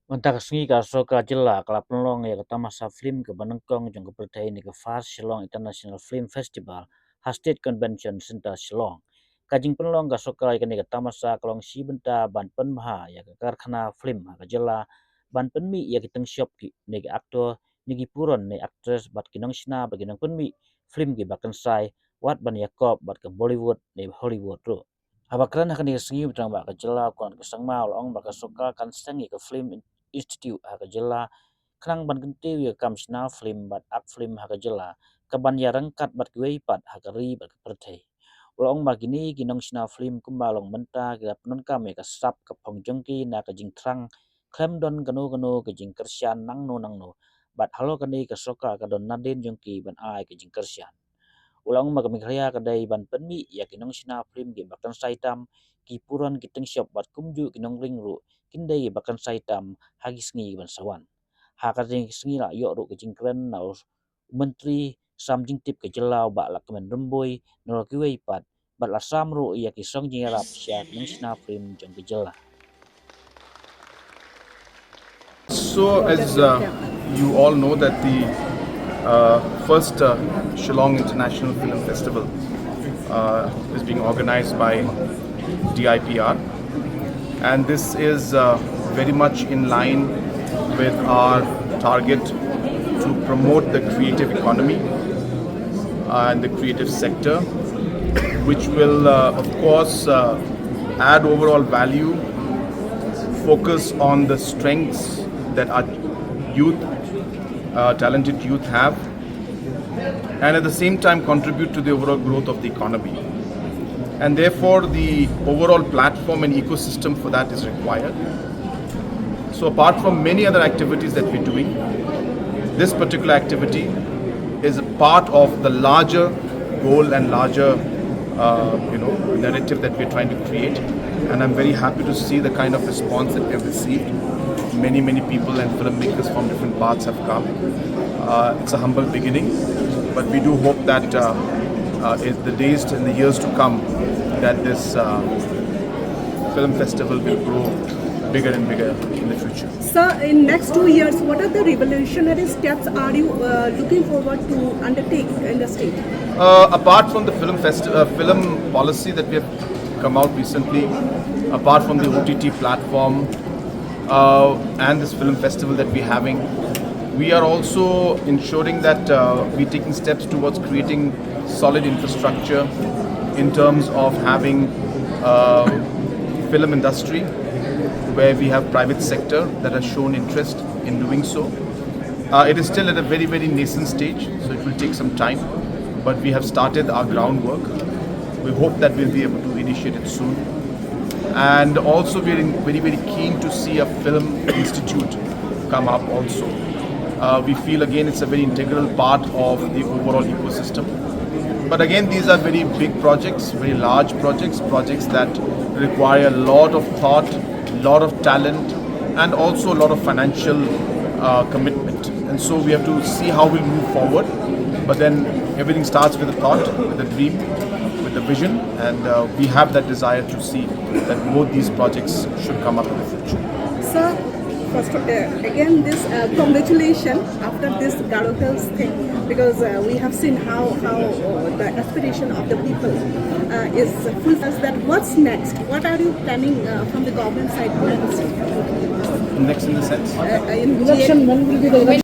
Mantak sengi ka soka jilla kala penlong ya ka tamasa film ke Banangkong jong ke pertai ni ke Fast Shillong International Film Festival Hasted Convention Center Shillong. Kajing penlong ka soka ya ni ke tamasa kalong si benta ban penmha ya ke karkhana film ka jilla ban penmi ya ke Tyngshop ki ni ke aktor ni ki Puron ni actress bat kinong sina ba kinong penmi film ki bakan sai wat ban Yakob bat ke Bollywood ni Holywood ro. Abakran akan disengi betang bak kejela kuan kesang mau ong bak soka kan sengi ke film institute ha kejela krang ban kenti ya kam sna film bat ak film ha kejela kaban ya rangkat bat kuei pat ha kari bat perthei ulong bagini kinong sna film kumbalong menta ke penon kam ya kasap ke pongjongki na ke jing trang klem don kanu kanu ke jing kersian nang no bat halo kani ke soka ke don nadin jongki ban ai ke jing kersian ulang kami kaya kadai ban penmi ya kinong sina film gi bakan saitam ki puran ki Tyngshop bat kumju kinong ring ru kindai bakan saitam hagis ngi ban sawan ha ka jing sngi la yo ru ke jingkren na menteri sam jing tip ke jelau ba la kemen remboi no ki wei pat bat la sam ru ya ki song jing rap sya kinong sina film jong ke jela. So, as you all know, that the first Shillong International Film Festival is being organized by DIPR, and this is very much in line with our target to promote the creative economy and the creative sector, which will, of course, add overall value, focus on the strengths that our youth, talented youth have, and at the same time contribute to the overall growth of the economy. And therefore, the overall platform and ecosystem for that is required. So apart from many other activities that we're doing, this particular activity is a part of the larger goal and larger narrative that we're trying to create. And I'm very happy to see the kind of response that we have received. Many people and filmmakers from different parts have come. It's a humble beginning, but we do hope that in the days and the years to come, that this film festival will grow bigger and bigger in the future. Sir, in next 2 years, what are the revolutionary steps are you looking forward to undertake in the state? Apart from the film policy that we have come out recently, apart from the OTT platform and this film festival that we're having, we are also ensuring that we're taking steps towards creating solid infrastructure in terms of having film industry where we have private sector that has shown interest in doing so. It is still at a very nascent stage, so it will take some time, but we have started our groundwork. We hope that we'll be able to initiate it soon. And also we are very keen to see a film institute come up also. We feel again it's a very integral part of the overall ecosystem. But again, these are very big projects, very large projects that require a lot of thought, a lot of talent, and also a lot of financial commitment. And so we have to see how we move forward. But then everything starts with a thought, with a dream, with a vision, and we have that desire to see that both these projects should come up in the future. Sir, first again, this congratulations after this Garo Hills thing, because we have seen how the aspiration of the people is full. That what's next? What are you planning from the government side? Next in the sense? In election, when will be the election?